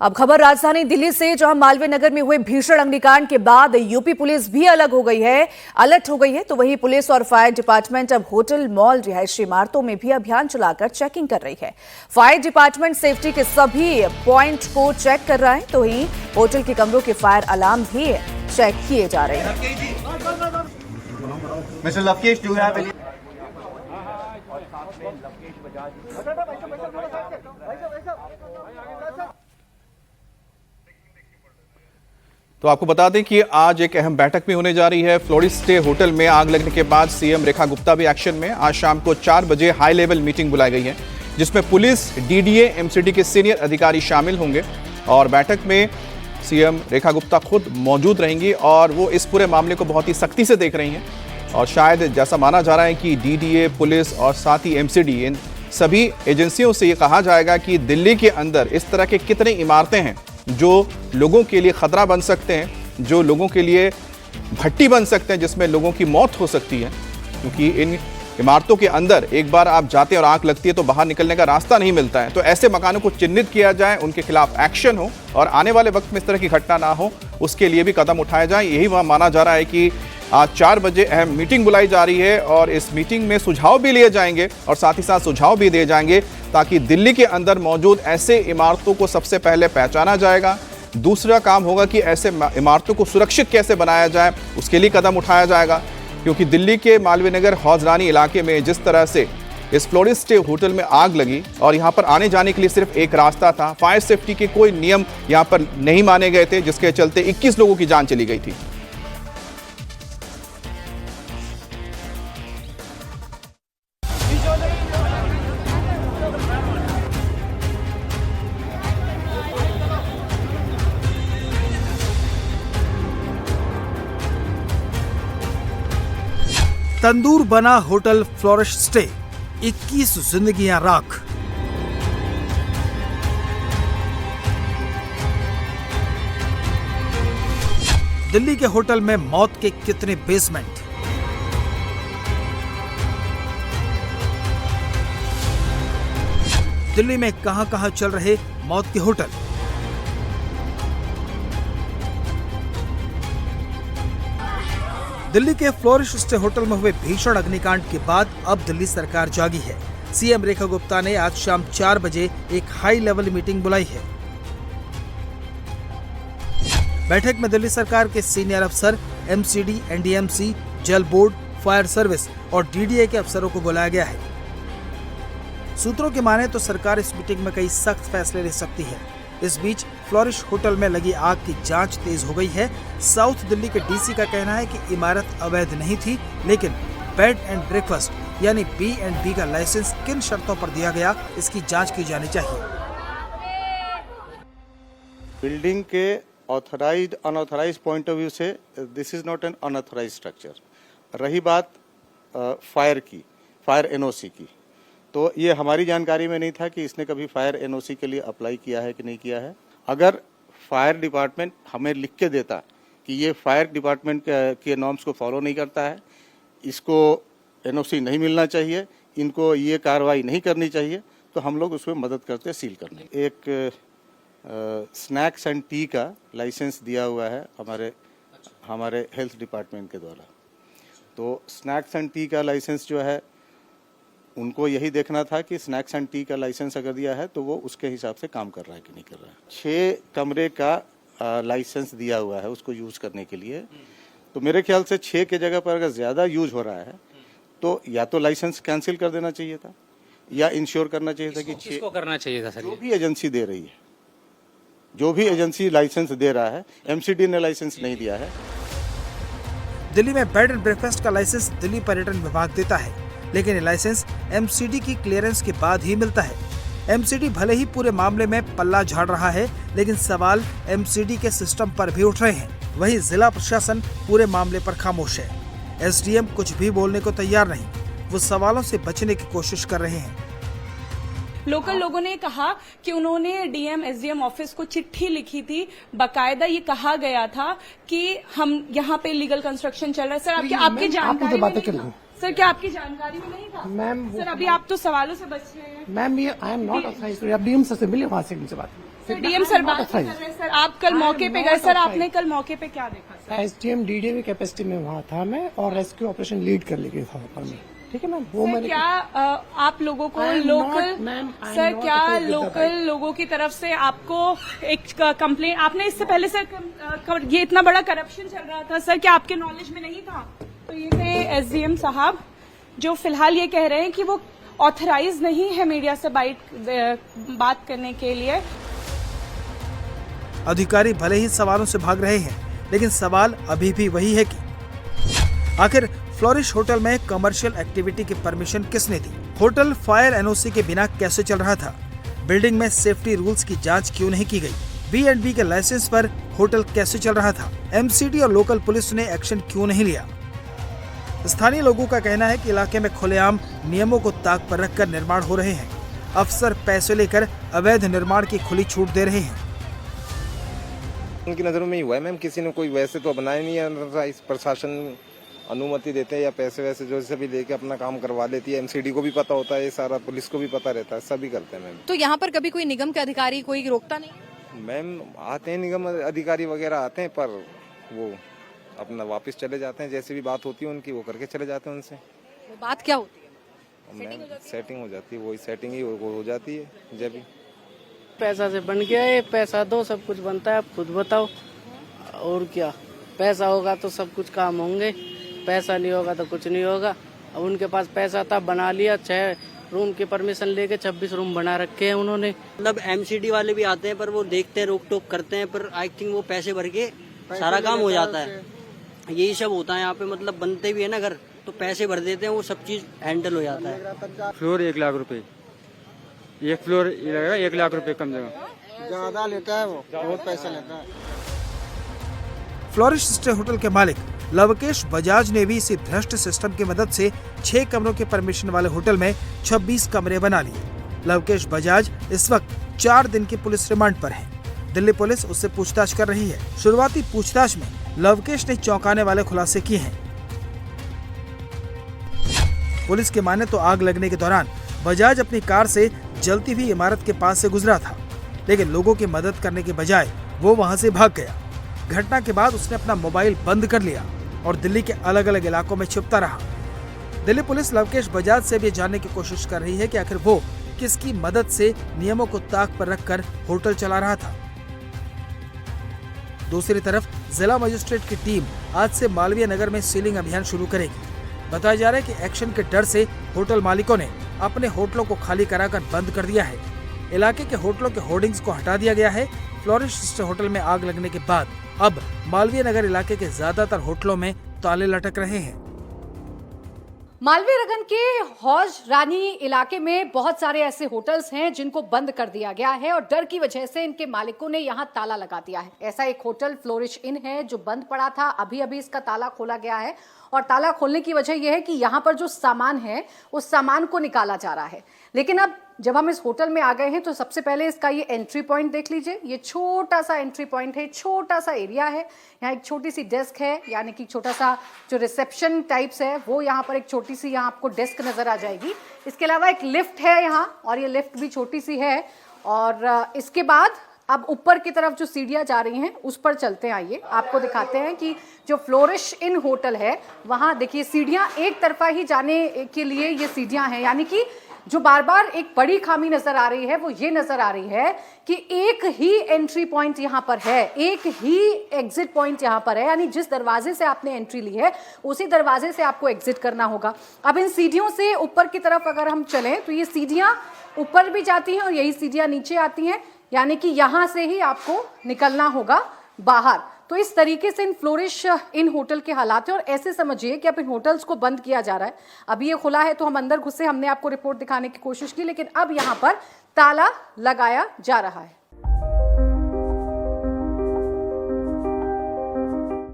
अब खबर राजधानी दिल्ली से, जहां मालवीय नगर में हुए भीषण अग्निकांड के बाद यूपी पुलिस भी अलर्ट हो गई है। तो वहीं पुलिस और फायर डिपार्टमेंट अब होटल, मॉल, रिहायशी इमारतों में भी अभियान चलाकर चेकिंग कर रही है। फायर डिपार्टमेंट सेफ्टी के सभी पॉइंट को चेक कर रहा है, तो वहीं होटल के कमरों के फायर अलार्म भी चेक किए जा रहे हैं। तो आपको बता दें कि आज एक अहम बैठक भी होने जा रही है। फ्लोरिस्टे होटल में आग लगने के बाद सीएम रेखा गुप्ता भी एक्शन में। आज शाम को 4 बजे हाई लेवल मीटिंग बुलाई गई है, जिसमें पुलिस, डीडीए, एमसीडी के सीनियर अधिकारी शामिल होंगे और बैठक में सीएम रेखा गुप्ता खुद मौजूद रहेंगी और वो इस पूरे मामले को बहुत ही सख्ती से देख रही हैं। और शायद जैसा माना जा रहा है कि डीडीए, पुलिस और साथ ही एमसीडी, इन सभी एजेंसियों से ये कहा जाएगा कि दिल्ली के अंदर इस तरह के कितनी इमारतें हैं जो लोगों के लिए खतरा बन सकते हैं, जो लोगों के लिए भट्टी बन सकते हैं, जिसमें लोगों की मौत हो सकती है। क्योंकि इन इमारतों के अंदर एक बार आप जाते हैं और आग लगती है तो बाहर निकलने का रास्ता नहीं मिलता है। तो ऐसे मकानों को चिन्हित किया जाए, उनके खिलाफ एक्शन हो और आने वाले वक्त में इस तरह की घटना ना हो, उसके लिए भी कदम उठाए जाए। यही वह माना जा रहा है कि आज 4 बजे अहम मीटिंग बुलाई जा रही है और इस मीटिंग में सुझाव भी लिए जाएंगे और साथ ही साथ सुझाव भी दिए जाएंगे ताकि दिल्ली के अंदर मौजूद ऐसे इमारतों को सबसे पहले पहचाना जाएगा। दूसरा काम होगा कि ऐसे इमारतों को सुरक्षित कैसे बनाया जाए, उसके लिए कदम उठाया जाएगा। क्योंकि दिल्ली के मालवीय नगर हौजरानी इलाके में जिस तरह से इस फ्लोरिस्टे होटल में आग लगी और यहाँ पर आने जाने के लिए सिर्फ एक रास्ता था, फायर सेफ्टी के कोई नियम यहाँ पर नहीं माने गए थे, जिसके चलते 21 लोगों की जान चली गई थी। तंदूर बना होटल फ्लोरिस्टे, 21 जिंदगियां राख। दिल्ली के होटल में मौत के कितने बेसमेंट। दिल्ली में कहां-कहां चल रहे मौत के होटल। दिल्ली के फ्लोरिस्टे होटल में हुए भीषण अग्निकांड के बाद अब दिल्ली सरकार जागी है। सीएम रेखा गुप्ता ने आज शाम 4 बजे एक हाई लेवल मीटिंग बुलाई है। बैठक में दिल्ली सरकार के सीनियर अफसर, एमसीडी, एनडीएमसी, जल बोर्ड, फायर सर्विस और डीडीए के अफसरों को बुलाया गया है। सूत्रों की माने तो सरकार इस मीटिंग में कई सख्त फैसले ले सकती है। इस बीच फ्लोरिश होटल में लगी आग की जांच तेज हो गई है। साउथ दिल्ली के डीसी का कहना है कि इमारत अवैध नहीं थी, लेकिन बेड एंड ब्रेकफास्ट यानी B&B का लाइसेंस किन शर्तों पर दिया गया, इसकी जांच की जानी चाहिए। बिल्डिंग के authorised unauthorised point of view से this is not an unauthorised structure. रही बात फायर एनओसी की, तो ये हमारी जानकारी में नहीं था कि इसने कभी फायर एनओसी के लिए अप्लाई किया है कि नहीं किया है। अगर फायर डिपार्टमेंट हमें लिख के देता कि ये फायर डिपार्टमेंट के नॉर्म्स को फॉलो नहीं करता है, इसको एनओसी नहीं मिलना चाहिए, इनको ये कार्रवाई नहीं करनी चाहिए, तो हम लोग उसमें मदद करते सील करने। एक स्नैक्स एंड टी का लाइसेंस दिया हुआ है हमारे हेल्थ डिपार्टमेंट के द्वारा। तो स्नैक्स एंड टी का लाइसेंस जो है, उनको यही देखना था कि स्नैक्स एंड टी का लाइसेंस अगर दिया है तो वो उसके हिसाब से काम कर रहा है कि नहीं कर रहा है। 6 कमरे का लाइसेंस दिया हुआ है उसको यूज करने के लिए। तो मेरे ख्याल से 6 के जगह पर अगर ज्यादा यूज हो रहा है तो या तो लाइसेंस कैंसिल कर देना चाहिए था या इंश्योर करना चाहिए था कि 6 को करना चाहिए था। सर, जो भी एजेंसी दे रही है, जो भी एजेंसी लाइसेंस दे रहा है, एमसीडी ने लाइसेंस नहीं दिया है। दिल्ली में बेड एंड ब्रेकफास्ट का लाइसेंस दिल्ली पर्यटन विभाग देता है, लेकिन ये लाइसेंस एमसीडी की क्लियरेंस के बाद ही मिलता है। एमसीडी भले ही पूरे मामले में पल्ला झाड़ रहा है, लेकिन सवाल एमसीडी के सिस्टम पर भी उठ रहे हैं। वहीं जिला प्रशासन पूरे मामले पर खामोश है। एसडीएम कुछ भी बोलने को तैयार नहीं, वो सवालों से बचने की कोशिश कर रहे हैं। लोकल लोगों ने कहा कि उन्होंने डीएम एसडीएम ऑफिस को चिट्ठी लिखी थी, बकायदा ये कहा गया था कि हम यहाँ पे लीगल कंस्ट्रक्शन चल रहा है। सर, आपकी जानकारी में नहीं था? सर, क्या आपकी जानकारी में नहीं था? मैम, सर, अभी आप तो सवालों से बच रहे हैं। मैम, ये आई एम नॉट ऑथराइज्ड। आप डीएम से मिले वहां से, उनसे बात डीएम सर बात कर रहे हैं सर, आप कल मौके पे गए सर, आपने कल मौके पे क्या देखा सर? एसडीएम डीडीए की कैपेसिटी में वहाँ था मैं, और रेस्क्यू ऑपरेशन लीड कर लेके था वहाँ में। ठीक है मैम, वो सर मैंने क्या आप लोगों को I am local not, ma'am, I am sir not क्या afraid with the local right. लोगों की तरफ से आपको एक कंप्लेंट, आपने इससे पहले सर ये इतना बड़ा करप्शन चल रहा था सर, क्या आपके नॉलेज में नहीं था? तो ये थे एसडीएम साहब जो फिलहाल ये कह रहे हैं कि वो ऑथराइज नहीं है मीडिया से बात करने के लिए। अधिकारी भले ही सवालों से भाग रहे हैं, लेकिन सवाल अभी भी वही है कि आखिर फ्लोरिश होटल में कमर्शियल एक्टिविटी की परमिशन किसने दी? होटल फायर एनओसी के बिना कैसे चल रहा था? बिल्डिंग में सेफ्टी रूल्स की जांच क्यों नहीं की गई? B&B के लाइसेंस पर होटल कैसे चल रहा था? MCD और लोकल पुलिस ने एक्शन क्यों नहीं लिया? स्थानीय लोगों का कहना है कि इलाके में खुलेआम नियमों को ताक पर रखकर निर्माण हो रहे हैं। अफसर पैसे लेकर अवैध निर्माण की खुली छूट दे रहे हैं। उनकी नज़रों में ही हुआ है मैम, किसी ने कोई वैसे तो बनाया नहीं है। इस प्रशासन अनुमति देते हैं या पैसे वैसे जो से भी लेके अपना काम करवा लेती है। एमसीडी को भी पता होता है ये सारा, पुलिस को भी पता रहता है, सभी करते हैं मैम। तो यहाँ पर कभी कोई निगम के अधिकारी कोई रोकता नहीं? मैम आते हैं निगम अधिकारी वगैरह आते हैं, पर वो अपना वापस चले जाते हैं। जैसे भी बात होती है उनकी वो करके चले जाते हैं उनसे। वो बात क्या होती है? मैम सेटिंग हो जाती है, वही सेटिंग ही हो जाती है। जब भी पैसा से बन गया है, पैसा दो सब कुछ बनता है, आप खुद बताओ। और क्या, पैसा होगा तो सब कुछ काम होंगे, पैसा नहीं होगा तो कुछ नहीं होगा। अब उनके पास पैसा था, बना लिया, 6 रूम की परमिशन लेके 26 रूम बना रखे हैं उन्होंने। मतलब एमसीडी वाले भी आते हैं पर वो देखते हैं, रोक टोक करते हैं, पर आई थिंक वो पैसे भर के सारा काम हो जाता है। यही सब होता है यहाँ पे, मतलब बनते भी है ना घर तो पैसे भर देते हैं, वो सब चीज हैंडल हो जाता है। फ्लोर 1 लाख रुपए, एक फ्लोर लगेगा 1 लाख रुपए कम जगह। ज्यादा लेता है वो, बहुत पैसा लेता है। फ्लोरिश स्टे होटल के मालिक लवकेश बजाज ने भी इसी भ्रष्ट सिस्टम की मदद से 6 कमरों के परमिशन वाले होटल में 26 कमरे बना लिए। लवकेश बजाज इस वक्त 4 दिन की पुलिस रिमांड पर है। दिल्ली पुलिस उससे पूछताछ कर रही है। शुरुआती पूछताछ में लवकेश ने चौंकाने वाले खुलासे किए हैं। पुलिस की माने तो आग लगने के दौरान बजाज अपनी कार से जलती हुई इमारत के पास से गुजरा था, लेकिन लोगों की मदद करने के बजाय वो वहां से भाग गया। घटना के बाद उसने अपना मोबाइल बंद कर लिया और दिल्ली के अलग अलग इलाकों में छिपता रहा। दिल्ली पुलिस लवकेश बजाज से भी जानने की कोशिश कर रही है कि आखिर वो किसकी मदद से नियमों को ताक पर रखकर होटल चला रहा था। दूसरी तरफ जिला मजिस्ट्रेट की टीम आज से मालवीय नगर में सीलिंग अभियान शुरू करेगी। बताया जा रहा है कि एक्शन के डर से होटल मालिकों ने अपने होटलों को खाली कराकर बंद कर दिया है। इलाके के होटलों के होर्डिंग्स को हटा दिया गया है। फ्लोरिश स्टे होटल में आग लगने के बाद अब मालवीय नगर इलाके के ज्यादातर होटलों में ताले लटक रहे हैं। मालवीय नगर के हौज रानी इलाके में बहुत सारे ऐसे होटल्स हैं जिनको बंद कर दिया गया है और डर की वजह से इनके मालिकों ने यहां ताला लगा दिया है। ऐसा एक होटल फ्लोरिश इन है जो बंद पड़ा था, अभी अभी इसका ताला खोला गया है और ताला खोलने की वजह यह है कि यहाँ पर जो सामान है उस सामान को निकाला जा रहा है। लेकिन अब जब हम इस होटल में आ गए हैं तो सबसे पहले इसका ये एंट्री पॉइंट देख लीजिए। ये छोटा सा एंट्री पॉइंट है, छोटा सा एरिया है। यहाँ एक छोटी सी डेस्क है, यानी कि छोटा सा जो रिसेप्शन टाइप्स है वो यहाँ पर एक छोटी सी यहाँ आपको डेस्क नजर आ जाएगी। इसके अलावा एक लिफ्ट है यहाँ और ये लिफ्ट भी छोटी सी है। और इसके बाद अब ऊपर की तरफ जो सीढ़ियां जा रही हैं उस पर चलते हैं। आइए आपको दिखाते हैं कि जो फ्लोरिश इन होटल है वहां देखिए सीढ़ियां एक तरफा ही जाने के लिए ये सीढ़ियां हैं, यानी कि जो बार बार एक बड़ी खामी नजर आ रही है वो ये नजर आ रही है कि एक ही एंट्री पॉइंट यहाँ पर है, एक ही एग्जिट पॉइंट यहाँ पर है, यानी जिस दरवाजे से आपने एंट्री ली है उसी दरवाजे से आपको एग्जिट करना होगा। अब इन सीढ़ियों से ऊपर की तरफ अगर हम चलें तो ये सीढ़ियां ऊपर भी जाती हैं और यही सीढ़ियां नीचे आती हैं, यानी कि यहां से ही आपको निकलना होगा बाहर। तो इस तरीके से इन फ्लोरिश इन होटल के हालात हैं और ऐसे समझिए कि अब इन होटल्स को बंद किया जा रहा है। अभी ये खुला है तो हम अंदर घुसे, हमने आपको रिपोर्ट दिखाने की कोशिश की, लेकिन अब यहाँ पर ताला लगाया जा रहा है।